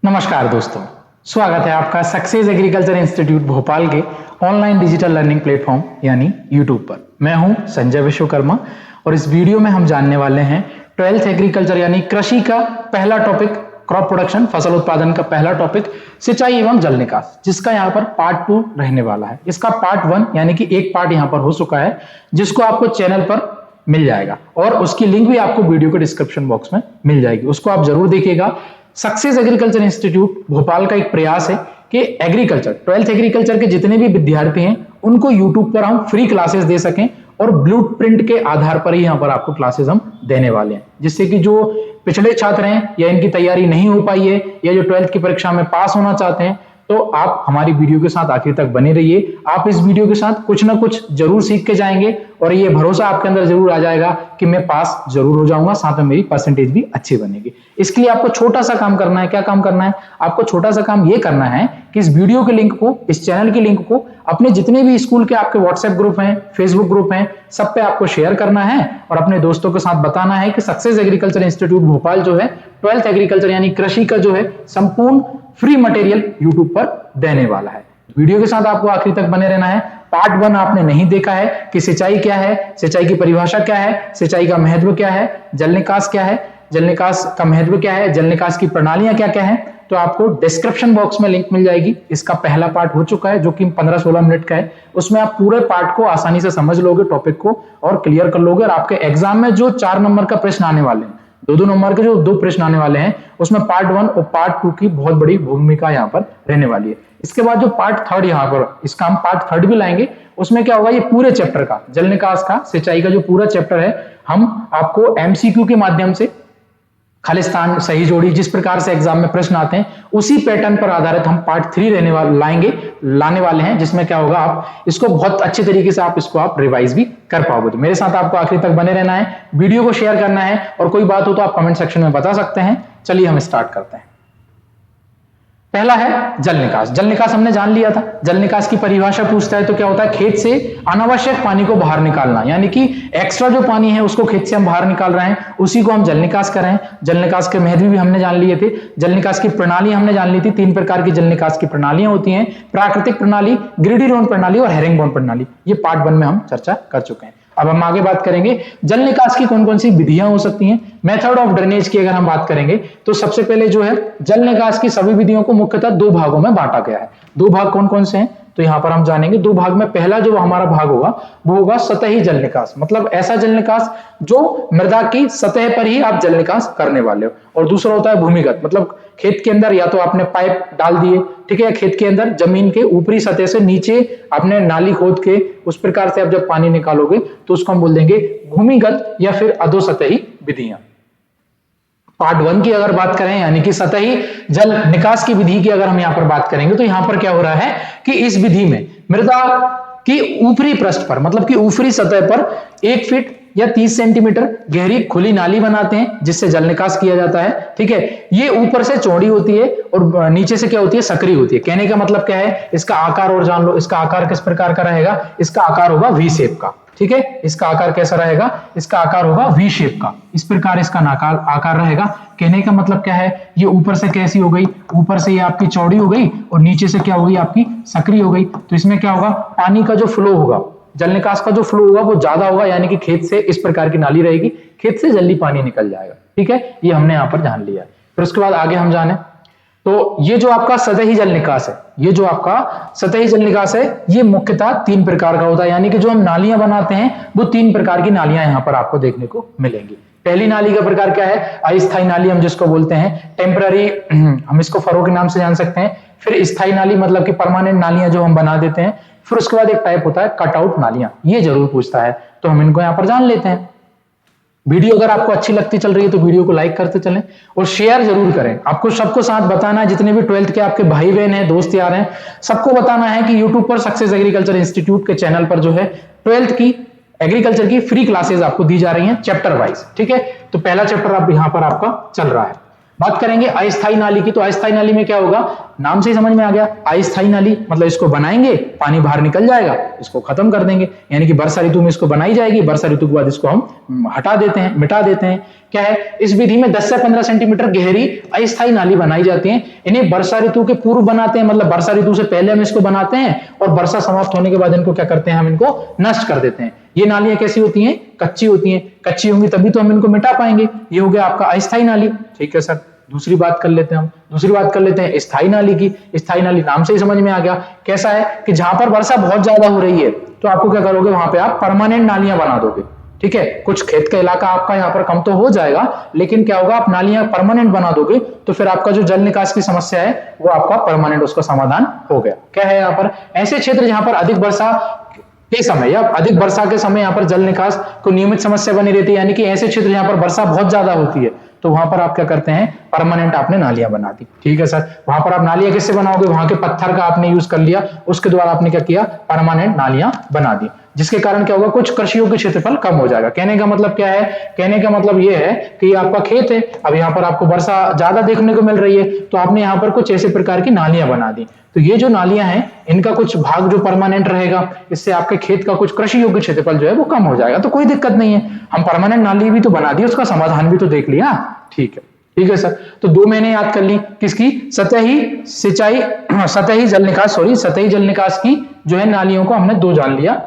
नमस्कार दोस्तों, स्वागत है आपका सक्सेस एग्रीकल्चर इंस्टीट्यूट भोपाल के ऑनलाइन डिजिटल लर्निंग प्लेटफॉर्म यानी यूट्यूब पर। मैं हूं संजय विश्वकर्मा और इस वीडियो में हम जानने वाले हैं 12th एग्रीकल्चर यानी कृषि का पहला टॉपिक क्रॉप प्रोडक्शन, फसल उत्पादन का पहला टॉपिक सिंचाई एवं जल निकास, जिसका यहाँ पर पार्ट 2 रहने वाला है। इसका पार्ट 1 यानी कि एक पार्ट यहाँ पर हो चुका है, जिसको आपको चैनल पर मिल जाएगा और उसकी लिंक भी आपको वीडियो के डिस्क्रिप्शन बॉक्स में मिल जाएगी, उसको आप जरूर देखिएगा। सक्सेस एग्रीकल्चर इंस्टीट्यूट भोपाल का एक प्रयास है कि एग्रीकल्चर 12th एग्रीकल्चर के जितने भी विद्यार्थी हैं उनको यूट्यूब पर हम फ्री क्लासेस दे सकें और ब्लूप्रिंट के आधार पर ही यहाँ पर आपको क्लासेस हम देने वाले हैं, जिससे कि जो पिछले छात्र हैं या इनकी तैयारी नहीं हो पाई है या जो 12th की परीक्षा में पास होना चाहते हैं, तो आप हमारी वीडियो के साथ आखिर तक बने रहिए। आप इस वीडियो के साथ कुछ ना कुछ जरूर सीख के जाएंगे और ये भरोसा आपके अंदर जरूर आ जाएगा कि मैं पास जरूर हो जाऊंगा, साथ में मेरी परसेंटेज भी अच्छी बनेगी। इसके लिए आपको छोटा सा काम करना है। क्या काम करना है? आपको छोटा सा काम ये करना है कि इस वीडियो के लिंक को, इस चैनल के लिंक को अपने जितने भी स्कूल के आपके व्हाट्सएप ग्रुप हैं, फेसबुक ग्रुप हैं, सब पे आपको शेयर करना है और अपने दोस्तों के साथ बताना है कि सक्सेस एग्रीकल्चर इंस्टीट्यूट भोपाल जो है 12th एग्रीकल्चर यानी कृषि का जो है संपूर्ण फ्री मटेरियल यूट्यूब पर देने वाला है। वीडियो के साथ आपको आखिर तक बने रहना है। पार्ट 1 आपने नहीं देखा है कि सिंचाई क्या है, सिंचाई की परिभाषा क्या है, सिंचाई का महत्व क्या है, जल निकास क्या है, जल निकास का महत्व क्या है, जल निकास की प्रणालियां क्या क्या है, तो आपको डिस्क्रिप्शन बॉक्स में लिंक मिल जाएगी। इसका पहला पार्ट हो चुका है जो कि 15-16 मिनट का है। उसमें आप पूरे पार्ट को आसानी से समझ लोगे, टॉपिक को और क्लियर कर लोगे और आपके एग्जाम में जो 4 नंबर का प्रश्न आने वाले हैं, 2-2 नंबर के जो 2 प्रश्न आने वाले हैं, उसमें पार्ट 1 और पार्ट 2 की बहुत बड़ी भूमिका यहाँ पर रहने वाली है। इसके बाद जो पार्ट 3 यहाँ पर, इसका हम पार्ट 3 भी लाएंगे। उसमें क्या होगा, ये पूरे चैप्टर का, जल निकास का, सिंचाई का जो पूरा चैप्टर है, हम आपको एमसीक्यू के माध्यम से खालिस्तान, सही जोड़ी, जिस प्रकार से एग्जाम में प्रश्न आते हैं उसी पैटर्न पर आधारित हम पार्ट 3 लाने वाले हैं, जिसमें क्या होगा, आप इसको बहुत अच्छे तरीके से आप रिवाइज भी कर पाओगे। तो मेरे साथ आपको आखिर तक बने रहना है, वीडियो को शेयर करना है और कोई बात हो तो आप कमेंट सेक्शन में बता सकते हैं। चलिए हम स्टार्ट करते हैं। पहला है जल निकास। जल निकास हमने जान लिया था। जल निकास की परिभाषा पूछता है तो क्या होता है, खेत से अनावश्यक पानी को बाहर निकालना, यानी कि एक्स्ट्रा जो पानी है उसको खेत से हम बाहर निकाल रहे हैं, उसी को हम जल निकास कर रहे हैं। जल निकास के महत्व भी हमने जान लिए थे। जल निकास की प्रणाली हमने जान ली थी। 3 प्रकार की जल निकास की प्रणालियां होती हैं, प्राकृतिक प्रणाली, ग्रिडी-रोन प्रणाली और हेरिंगबोन प्रणाली। ये पार्ट 1 में हम चर्चा कर चुके हैं। अब हम आगे बात करेंगे जल निकास की कौन कौन सी विधियां हो सकती हैं। मेथड ऑफ ड्रेनेज की अगर हम बात करेंगे तो सबसे पहले जो है, जल निकास की सभी विधियों को मुख्यतः 2 भागों में बांटा गया है। 2 भाग कौन कौन से हैं तो यहां पर हम जानेंगे। 2 भाग में पहला जो हमारा भाग होगा वो होगा सतही जल निकास, मतलब ऐसा जल निकास जो मृदा की सतह पर ही आप जल निकास करने वाले हो। और दूसरा होता है भूमिगत, मतलब खेत के अंदर या तो आपने पाइप डाल दिए, ठीक है, खेत के अंदर जमीन के ऊपरी सतह से नीचे आपने नाली खोद के उस प्रकार से आप जब पानी निकालोगे तो उसको हम बोल देंगे भूमिगत या फिर अधोसतही विधियां। पार्ट 1 की अगर बात करें यानी कि सतही जल निकास की विधि की अगर हम यहां पर बात करेंगे तो यहां पर क्या हो रहा है कि इस विधि में मृदा की ऊपरी पृष्ठ पर, मतलब कि ऊपरी सतह पर 1 फीट या 30 सेंटीमीटर गहरी खुली नाली बनाते हैं जिससे जल निकास किया जाता है। ठीक है, ये ऊपर से चौड़ी होती है और नीचे से क्या होती है, सकरी होती है। कहने का मतलब क्या है, इसका आकार और जान लो। इसका आकार किस प्रकार का रहेगा, इसका आकार होगा वी शेप का। ठीक है, इसका आकार कैसा रहेगा, इसका आकार होगा वी शेप का। इस प्रकार इसका आकार रहेगा। कहने का मतलब क्या है, ये ऊपर से कैसी हो गई, ऊपर से ये आपकी चौड़ी हो गई और नीचे से क्या हो गई, आपकी सकरी हो गई। तो इसमें क्या होगा, पानी का जो फ्लो होगा, जल निकास का जो फ्लो होगा वो ज्यादा होगा, यानी कि खेत से इस प्रकार की नाली रहेगी, खेत से जल्दी पानी निकल जाएगा। ठीक है, ये हमने यहां पर जान लिया। फिर उसके बाद आगे हम जाने तो ये जो आपका सतही जल निकास है, ये जो आपका सतही जल निकास है, ये मुख्यतः 3 प्रकार का होता है। यानी कि जो हम नालियां बनाते हैं वो 3 प्रकार की नालियां यहां पर आपको देखने को मिलेंगी। पहली नाली का प्रकार क्या है, अस्थायी नाली हम जिसको बोलते हैं, टेम्पररी, हम इसको फरो के नाम से जान सकते हैं। फिर स्थायी नाली मतलब कि परमानेंट नालियां जो हम बना देते हैं। फिर उसके बाद एक टाइप होता है कटआउट नालियां, ये जरूर पूछता है, तो हम इनको यहां पर जान लेते हैं। वीडियो अगर आपको अच्छी लगती चल रही है तो वीडियो को लाइक करते चलें और शेयर जरूर करें। आपको सबको साथ बताना है, जितने भी 12th के आपके भाई बहन हैं, दोस्त यार हैं, सबको बताना है कि यूट्यूब पर सक्सेस एग्रीकल्चर इंस्टीट्यूट के चैनल पर जो है 12th की एग्रीकल्चर की फ्री क्लासेस आपको दी जा रही हैं चैप्टर वाइज। ठीक है, तो पहला चैप्टर अब यहां पर आपका चल रहा है। बात करेंगे अस्थायी नाली की, तो अस्थायी नाली में क्या होगा, नाम से ही समझ में आ गया, अस्थायी नाली मतलब इसको बनाएंगे, पानी बाहर निकल जाएगा, इसको खत्म कर देंगे, यानी कि वर्षा ऋतु में इसको बनाई जाएगी, वर्षा ऋतु के बाद इसको हम हटा देते हैं, मिटा देते हैं। क्या है, इस विधि में 10 से 15 सेंटीमीटर गहरी अस्थायी नाली बनाई जाती है। इन्हें वर्षा ऋतु के पूर्व बनाते हैं, मतलब वर्षा ऋतु से पहले हम इसको बनाते हैं और वर्षा समाप्त होने के बाद इनको क्या करते हैं, हम इनको नष्ट कर देते हैं। ये नालियां कैसी होती हैं, कच्ची होती हैं, कच्ची होंगी तभी तो हम इनको मिटा पाएंगे। ये हो गया आपका अस्थायी नाली। ठीक है सर, दूसरी बात कर लेते हैं हम, दूसरी बात कर लेते हैं स्थायी नाली की। स्थायी नाली नाम से ही समझ में आ गया, कैसा है कि जहां पर वर्षा बहुत ज्यादा हो रही है तो आपको क्या करोगे, वहां पे आप परमानेंट नालियां बना दोगे। ठीक है, कुछ खेत का इलाका आपका यहाँ पर कम तो हो जाएगा, लेकिन क्या होगा, आप नालियां परमानेंट बना दोगे तो फिर आपका जो जल निकास की समस्या है वो आपका परमानेंट उसका समाधान हो गया। क्या है, यहाँ पर ऐसे क्षेत्र जहां पर अधिक वर्षा के समय या अधिक वर्षा के समय यहाँ पर जल निकास को नियमित समस्या बनी रहती है, यानी कि ऐसे क्षेत्र जहां पर वर्षा बहुत ज्यादा होती है तो वहां पर आप क्या करते हैं, परमानेंट आपने नालियां बना दी। ठीक है सर, वहां पर आप नालियां किससे बनाओगे, वहां के पत्थर का आपने यूज कर लिया, उसके द्वारा आपने क्या किया, परमानेंट नालियां बना दी, जिसके कारण क्या होगा, कुछ कृषियों के क्षेत्रफल कम हो जाएगा। कहने का मतलब क्या है, कहने का मतलब ये है कि आपका खेत है, अब यहाँ पर आपको वर्षा ज्यादा देखने को मिल रही है तो आपने यहाँ पर कुछ ऐसे प्रकार की नालियां बना दी, तो ये जो नालियां हैं इनका कुछ भाग जो परमानेंट रहेगा, इससे आपके खेत का कुछ कृषि योग्य क्षेत्रफल जो है वो कम हो जाएगा। तो कोई दिक्कत नहीं है, हम परमानेंट नाली भी तो बना दी, उसका समाधान भी तो देख लिया। ठीक है, ठीक है सर, तो दो मैंने याद कर ली, किसकी, सतही सिंचाई, सतही जल निकास, सॉरी सतही जल निकास की जो है नालियों को हमने दो जान लिया,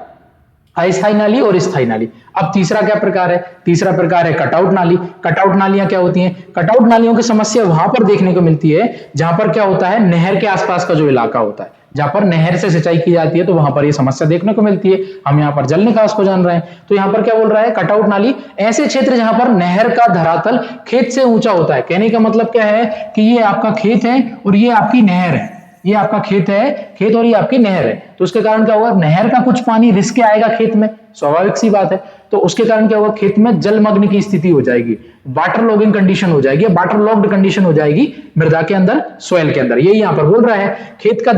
अस्थायी नाली और स्थायी नाली। अब तीसरा क्या प्रकार है, तीसरा प्रकार है कटआउट नाली। कटआउट नालियां क्या होती हैं, कटआउट नालियों की समस्या वहां पर देखने को मिलती है जहां पर क्या होता है, नहर के आसपास का जो इलाका होता है, जहां पर नहर से सिंचाई की जाती है तो वहां पर ये समस्या देखने को मिलती है। हम यहाँ पर जल निकास को जान रहे हैं, तो यहाँ पर क्या बोल रहा है, कटआउट नाली ऐसे क्षेत्र जहां पर नहर का धरातल खेत से ऊंचा होता है। कहने का मतलब क्या है कि ये आपका खेत है और ये आपकी नहर है, ये आपका खेत है, खेत और ये आपकी नहर है, तो उसके कारण क्या होगा, नहर का कुछ पानी रिस के आएगा खेत में, स्वाभाविक सी बात है, तो उसके कारण क्या होगा, खेत में जलमग्न की स्थिति हो जाएगी, वाटर लॉगिंग कंडीशन हो जाएगी, वाटर लॉक्ड कंडीशन हो जाएगी मृदा के अंदर, सोयल के अंदर। यही यहाँ पर बोल रहा है, खेत का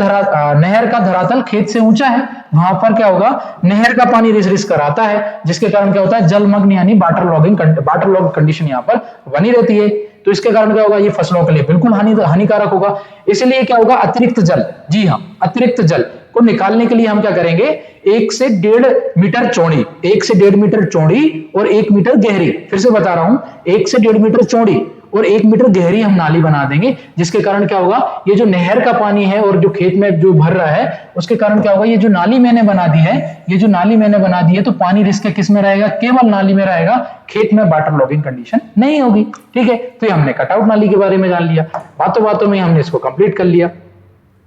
नहर का धरातल खेत से ऊंचा है, वहां पर क्या होगा, नहर का पानी रिस रिस कर आता है, जिसके कारण क्या होता है, जलमग्न यानी वाटर लॉग कंडीशन यहाँ पर बनी रहती है। तो इसके कारण क्या होगा, ये फसलों के लिए बिल्कुल हानिकारक होगा। इसलिए क्या होगा, अतिरिक्त जल, जी हाँ, अतिरिक्त जल को निकालने के लिए हम क्या करेंगे, 1 से 1.5 मीटर चौड़ी, 1 से 1.5 मीटर चौड़ी और 1 मीटर गहरी, फिर से बता रहा हूं, 1 से 1.5 मीटर चौड़ी और 1 मीटर गहरी हम नाली बना देंगे, जिसके कारण क्या होगा, ये जो नहर का पानी है और जो खेत में जो भर रहा है उसके कारण क्या होगा, ये जो नाली मैंने बना दी है, ये जो नाली मैंने बना दी है, तो पानी रिस्क किस में रहेगा, केवल नाली में रहेगा, खेत में वाटर लॉगिंग कंडीशन नहीं होगी। ठीक है, तो हमने कटआउट नाली के बारे में जान लिया, बातों बातों में हमने इसको कंप्लीट कर लिया।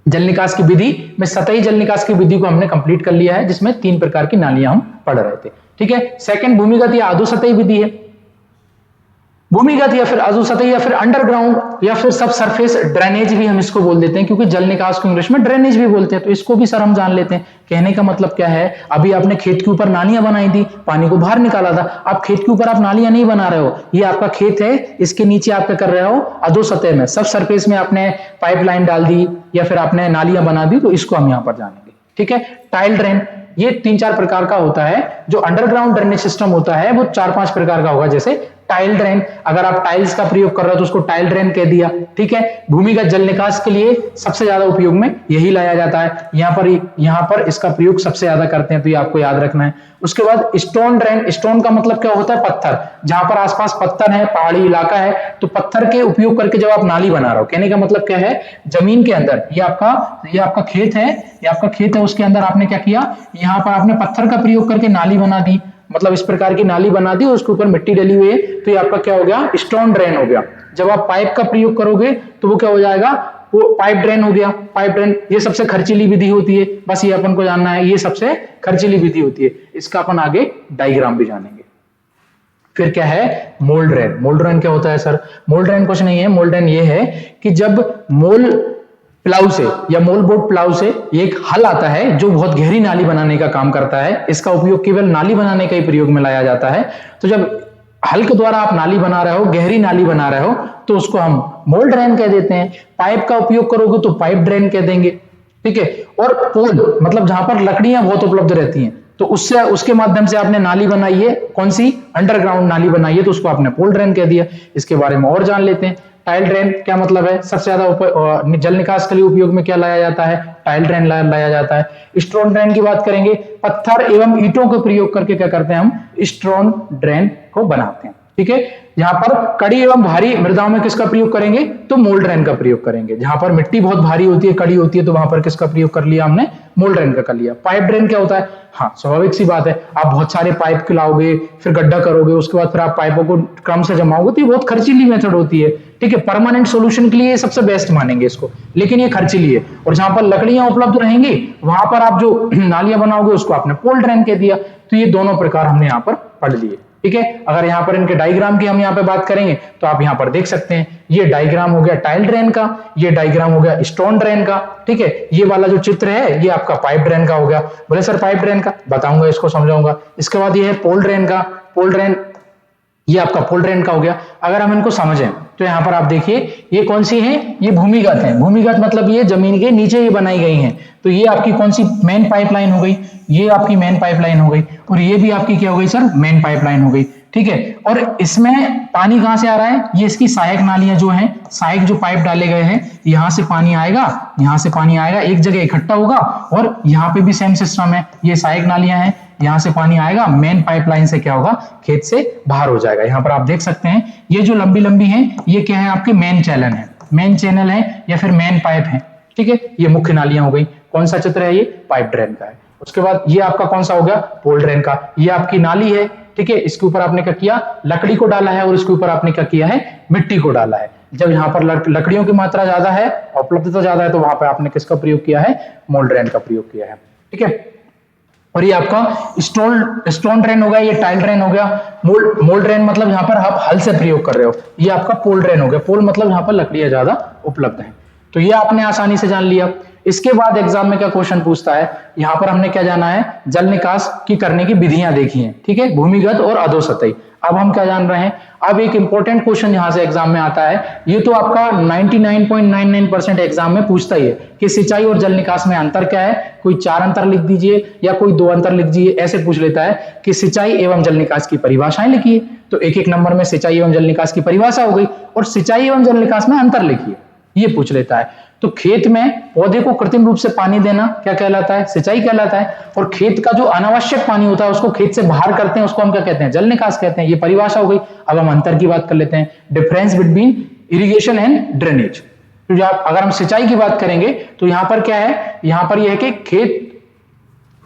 जल निकास की विधि में सतही जल निकास की विधि को हमने कंप्लीट कर लिया है, जिसमें 3 प्रकार की नालियां हम पढ़ रहे थे। ठीक है, सेकंड भूमिगत या अधोसतही विधि है। भूमिगत या फिर अधोसतही या फिर अंडरग्राउंड या फिर सब सरफेस ड्रेनेज भी हम इसको बोल देते हैं, क्योंकि जल निकास को इंग्लिश में ड्रेनेज भी बोलते हैं, तो इसको भी सर हम जान लेते हैं। कहने का मतलब क्या है, अभी आपने खेत के ऊपर नालियां बनाई थी, पानी को बाहर निकाला था, अब खेत के ऊपर आप नालियां नहीं बना रहे हो, ये आपका खेत है, इसके नीचे आप क्या कर रहे हो, अधोसतह में सब सरफेस में आपने पाइपलाइन डाल दी या फिर आपने नालियां बना दी, तो इसको हम यहाँ पर जानेंगे। ठीक है, टाइल ड्रेन, ये 3-4 प्रकार का होता है। जो अंडरग्राउंड ड्रेनेज सिस्टम होता है वो 4-5 प्रकार का होगा, जैसे टाइल ड्रेन, अगर आप टाइल्स का प्रयोग कर रहे हो तो उसको टाइल ड्रेन कह दिया। ठीक है, भूमिगत जल निकास के लिए सबसे ज्यादा उपयोग में यही लाया जाता है, यहाँ पर इसका प्रयोग सबसे ज्यादा करते हैं, तो ये आपको याद रखना है। उसके बाद स्टोन ड्रेन, स्टोन का मतलब क्या होता है, पत्थर, जहां पर आसपास पत्थर है, पहाड़ी इलाका है, तो पत्थर के उपयोग करके जब आप नाली बना रहे हो, कहने का मतलब क्या है, जमीन के अंदर ये आपका खेत है, ये आपका खेत है, उसके अंदर आपने क्या किया, यहाँ पर आपने पत्थर का प्रयोग करके नाली बना दी, मतलब इस प्रकार की नाली बना दी, उसके ऊपर मिट्टी डली हुई है, तो ये आपका क्या हो गया, स्टोन ड्रेन हो गया। जब आप पाइप का प्रयोग करोगे तो वो क्या हो जाएगा, वो पाइप ड्रेन हो गया। पाइप ड्रेन ये सबसे खर्चीली विधि होती है, बस ये अपन को जानना है, ये सबसे खर्चीली विधि होती है, इसका अपन आगे डायग्राम भी जानेंगे। फिर क्या है, मोल ड्रेन। मोल ड्रेन क्या होता है सर, मोल ड्रेन कुछ नहीं है, मोल ड्रेन ये है कि जब मोल प्लाऊ से या मोल बोट प्लाऊ से एक हल आता है जो बहुत गहरी नाली बनाने का काम करता है, इसका उपयोग केवल नाली बनाने का ही प्रयोग में लाया जाता है। तो जब हल के द्वारा आप नाली बना रहे हो, गहरी नाली बना रहे हो, तो उसको हम मोल ड्रेन कह देते हैं। पाइप का उपयोग करोगे तो पाइप ड्रेन कह देंगे। ठीक है, और पोल मतलब जहां पर लकड़ियां बहुत उपलब्ध रहती हैं, तो उसके माध्यम से आपने नाली बनाई है, कौन सी, अंडरग्राउंड नाली बनाई है, तो उसको आपने पोल ड्रेन कह दिया। इसके बारे में और जान लेते हैं। टाइल ड्रेन क्या मतलब है? सबसे ज्यादा जल निकास के लिए उपयोग में क्या लाया जाता है? टाइल ड्रेन लाया जाता है। स्टोन ड्रेन की बात करेंगे, पत्थर एवं ईंटों का प्रयोग करके क्या करते हैं हम? स्टोन ड्रेन को बनाते हैं। ठीक है, यहां पर कड़ी एवं भारी मृदाओं में किसका प्रयोग करेंगे? तो मोल्ड ड्रेन का प्रयोग करेंगे। जहां पर मिट्टी बहुत भारी होती है, कड़ी होती है, तो वहां पर किसका प्रयोग कर लिया हमने? मोल्ड ड्रेन का कर लिया। पाइप ड्रेन क्या होता है? हाँ, स्वाभाविक सी बात है, आप बहुत सारे पाइप खिलाओगे, फिर गड्ढा करोगे, उसके बाद फिर आप पाइपों को क्रम से जमाओगे, तो ये बहुत खर्चीली मेथड होती है। ठीक है, परमानेंट सोल्यूशन के लिए सबसे बेस्ट मानेंगे इसको, लेकिन ये खर्चीली है। और जहां पर लकड़ियां उपलब्ध रहेंगी, वहां पर आप जो नालियां बनाओगे उसको आपने पोल ड्रेन कह दिया। तो ये दोनों प्रकार हमने यहाँ पर पढ़ लिए। ठीक है, अगर यहाँ पर इनके डायग्राम की हम यहाँ पे बात करेंगे तो आप यहाँ पर देख सकते हैं, ये डायग्राम हो गया टाइल ड्रेन का, ये डायग्राम हो गया स्टोन ड्रेन का। ठीक है, ये वाला जो चित्र है ये आपका पाइप ड्रेन का हो गया। बोले सर पाइप ड्रेन का बताऊंगा, इसको समझाऊंगा। इसके बाद ये है पोल ड्रेन का, पोल ड्रेन ये आपका पोल ड्रेन का हो गया। अगर हम इनको समझें तो यहाँ पर आप देखिए, ये कौन सी है? ये भूमिगत है। भूमिगत मतलब ये जमीन के नीचे ही बनाई गई हैं। तो ये आपकी कौन सी मेन पाइपलाइन हो गई? ये आपकी मेन पाइपलाइन हो गई। और ये भी आपकी क्या हो गई सर? मेन पाइपलाइन हो गई। ठीक है, और इसमें पानी कहां से आ रहा है? ये इसकी सहायक नालियां जो हैं, सहायक जो पाइप डाले गए हैं, यहां से पानी आएगा, यहां से पानी आएगा, एक जगह इकट्ठा होगा, और यहाँ पे भी सेम सिस्टम है। ये सहायक नालियां हैं, यहां से पानी आएगा, मेन पाइपलाइन से क्या होगा? खेत से बाहर हो जाएगा। यहाँ पर आप देख सकते हैं, ये जो लंबी लंबी है, ये क्या है? आपके मेन चैनल है, मेन चैनल है या फिर मेन पाइप है। ठीक है, ये मुख्य नालियां हो गई। कौन सा चित्र है? ये पाइप ड्रेन का है। उसके बाद ये आपका कौन सा हो गया? पोल ड्रेन का। ये आपकी नाली है। ठीक है, इसके ऊपर आपने क्या किया? लकड़ी को डाला है, और इसके ऊपर आपने क्या किया है? मिट्टी को डाला है। जब यहाँ पर लकड़ियों की मात्रा ज्यादा है, उपलब्धता ज्यादा है, तो वहां पर आपने किसका प्रयोग किया है? मोल्ड ड्रेन का प्रयोग किया है। ठीक है, और ये आपका स्टोन ड्रेन हो गया, ये टाइल ड्रेन हो गया। मोल्ड ड्रेन मतलब यहाँ पर आप हल से प्रयोग कर रहे हो। ये आपका पोल ड्रेन हो गया। पोल मतलब यहाँ पर लकड़ियां ज्यादा उपलब्ध हैं। तो ये आपने आसानी से जान लिया। इसके बाद एग्जाम में क्या क्वेश्चन पूछता है? यहाँ पर हमने क्या जाना है? जल निकास की करने की विधियां देखी हैं। ठीक है, भूमिगत और अधोसतही। अब हम क्या जान रहे हैं? अब एक इंपॉर्टेंट क्वेश्चन यहां से एग्जाम में आता है। ये तो आपका 99.99% एग्जाम में पूछता ही है कि सिंचाई और जल निकास में अंतर क्या है। कोई 4 अंतर लिख दीजिए या कोई 2 अंतर लिख दीजिए, ऐसे पूछ लेता है कि सिंचाई एवं जल निकास की परिभाषाएं लिखिए। तो एक एक नंबर में सिंचाई एवं जल निकास की परिभाषा हो गई, और सिंचाई एवं जल निकास में अंतर लिखिए, ये पूछ लेता है। तो खेत में पौधे को कृत्रिम रूप से पानी देना क्या कहलाता है? सिंचाई कहलाता है। और खेत का जो अनावश्यक पानी होता है उसको खेत से बाहर करते हैं, उसको हम क्या कहते हैं? जल निकास कहते हैं। ये परिभाषा हो गई। अब हम अंतर की बात कर लेते हैं, difference between irrigation and drainage. तो अगर हम सिंचाई की बात करेंगे तो यहां पर क्या है? यहां पर यह है कि खेत,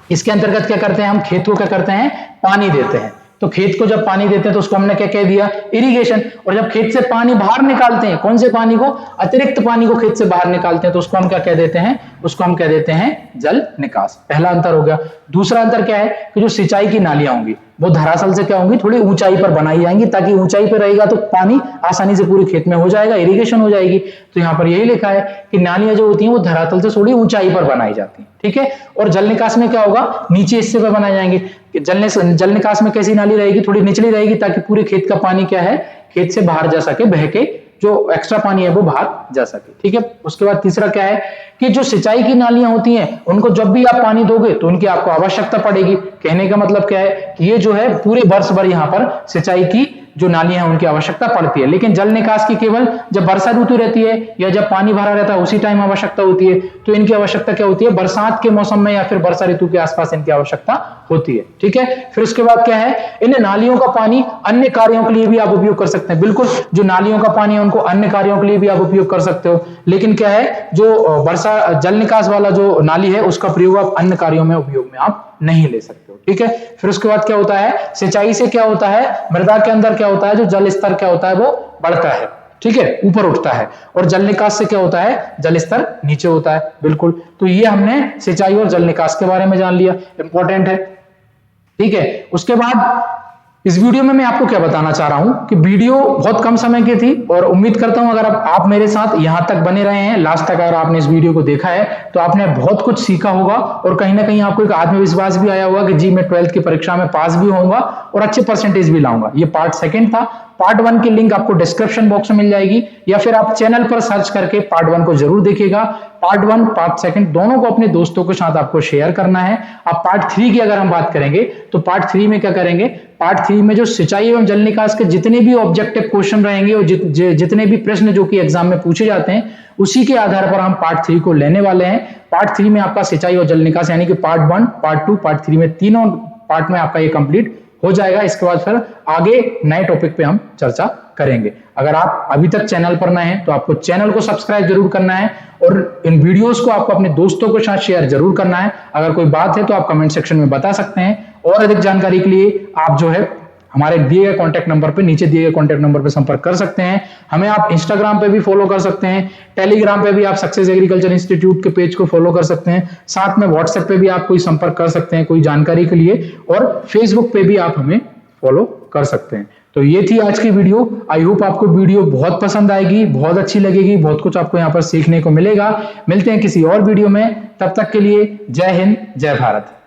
इसके अंतर्गत क्या करते हैं हम? खेत को क्या करते हैं? पानी देते हैं। तो खेत को जब पानी देते हैं तो उसको हमने क्या कह दिया? इरिगेशन। और जब खेत से पानी बाहर निकालते हैं, कौन से पानी को? अतिरिक्त पानी को खेत से बाहर निकालते हैं, तो उसको हम क्या कह देते हैं? उसको हम कह देते हैं जल निकास। पहला अंतर हो गया। दूसरा अंतर क्या है? कि जो सिंचाई की नालियां होंगी वो धरातल से क्या होंगी? थोड़ी ऊंचाई पर बनाई जाएंगी, ताकि ऊंचाई पर रहेगा तो पानी आसानी से पूरे खेत में हो जाएगा, इरिगेशन हो जाएगी। तो यहाँ पर यही लिखा है कि नालियां जो होती हैं वो धरातल से थोड़ी ऊंचाई पर बनाई जाती हैं। ठीक है, और जल निकास में क्या होगा? नीचे हिस्से पर बनाए जाएंगे। जल निकास में कैसी नाली रहेगी? थोड़ी निचली रहेगी, ताकि पूरे खेत का पानी क्या है? खेत से बाहर जा सके, बह के जो एक्स्ट्रा पानी है वो बाहर जा सके। ठीक है, उसके बाद तीसरा क्या है? कि जो सिंचाई की नालियां होती हैं उनको जब भी आप पानी दोगे तो उनकी आपको आवश्यकता पड़ेगी। कहने का मतलब क्या है? कि ये जो है पूरे वर्ष भर यहाँ पर सिंचाई की जो नालियां हैं उनकी आवश्यकता पड़ती है। लेकिन जल निकास की केवल जब वर्षा ऋतु रहती है या जब पानी भरा रहता है उसी टाइम आवश्यकता होती है। तो इनकी आवश्यकता क्या होती है? बरसात के मौसम में या फिर वर्षा ऋतु के आसपास इनकी आवश्यकता होती है। ठीक है, फिर उसके बाद क्या है? इन नालियों का पानी अन्य कार्यों के लिए भी आप उपयोग कर सकते हैं। बिल्कुल, जो नालियों का पानी है उनको अन्य कार्यों के लिए भी आप उपयोग कर सकते हो। लेकिन क्या है? जो वर्षा जल निकास वाला जो नाली है उसका प्रयोग आप अन्य कार्यों में उपयोग में आप नहीं ले सकते हो। ठीक है, फिर उसके बाद क्या होता है? सिंचाई से क्या होता है? मृदा के अंदर क्या होता है? जो जल स्तर क्या होता है? वो बढ़ता है। ठीक है, ऊपर उठता है। और जल निकास से क्या होता है? जल स्तर नीचे होता है। बिल्कुल, तो ये हमने सिंचाई और जल निकास के बारे में जान लिया, इंपॉर्टेंट है। ठीक है, उसके बाद इस वीडियो में मैं आपको क्या बताना चाह रहा हूं कि वीडियो बहुत कम समय की थी, और उम्मीद करता हूं अगर आप मेरे साथ यहां तक बने रहे हैं, लास्ट तक अगर आपने इस वीडियो को देखा है तो आपने बहुत कुछ सीखा होगा, और कहीं ना कहीं आपको एक आत्मविश्वास भी आया होगा कि जी मैं 12th की परीक्षा में पास भी होऊंगा और अच्छे परसेंटेज भी लाऊंगा। ये पार्ट सेकंड था। पार्ट 1 की लिंक आपको डिस्क्रिप्शन बॉक्स में मिल जाएगी, या फिर आप चैनल पर सर्च करके पार्ट 1 को जरूर देखिएगा। पार्ट 1 पार्ट 2 दोनों को अपने दोस्तों के साथ आपको शेयर करना है। अब पार्ट 3 की अगर हम बात करेंगे तो पार्ट 3 में क्या करेंगे, पार्ट 3 में जो सिंचाई एवं जल निकास के जितने भी ऑब्जेक्टिव क्वेश्चन रहेंगे और जितने भी प्रश्न जो कि एग्जाम में पूछे जाते हैं उसी के आधार पर हम पार्ट 3 को लेने वाले हैं। पार्ट 3 में आपका सिंचाई और जल निकास यानी कि पार्ट 1 पार्ट 2 पार्ट 3 में तीनों पार्ट में आपका ये कंप्लीट हो जाएगा। इसके बाद फिर आगे नए टॉपिक पे हम चर्चा करेंगे। अगर आप अभी तक चैनल पर नए हैं तो आपको चैनल को सब्सक्राइब जरूर करना है और इन वीडियोस को आपको अपने दोस्तों के साथ शेयर जरूर करना है। अगर कोई बात है तो आप कमेंट सेक्शन में बता सकते हैं, और अधिक जानकारी के लिए आप जो है हमारे दिए गए कॉन्टैक्ट नंबर पे, नीचे दिए गए कॉन्टैक्ट नंबर पे संपर्क कर सकते हैं। हमें आप इंस्टाग्राम पे भी फॉलो कर सकते हैं, टेलीग्राम पे भी आप सक्सेस एग्रीकल्चर इंस्टीट्यूट के पेज को फॉलो कर सकते हैं, साथ में व्हाट्सएप पे भी आप कोई संपर्क कर सकते हैं कोई जानकारी के लिए, और फेसबुक पे भी आप हमें फॉलो कर सकते हैं। तो ये थी आज की वीडियो। आई होप आपको वीडियो बहुत पसंद आएगी, बहुत अच्छी लगेगी, बहुत कुछ आपको यहाँ पर सीखने को मिलेगा। मिलते हैं किसी और वीडियो में, तब तक के लिए जय हिंद जय भारत।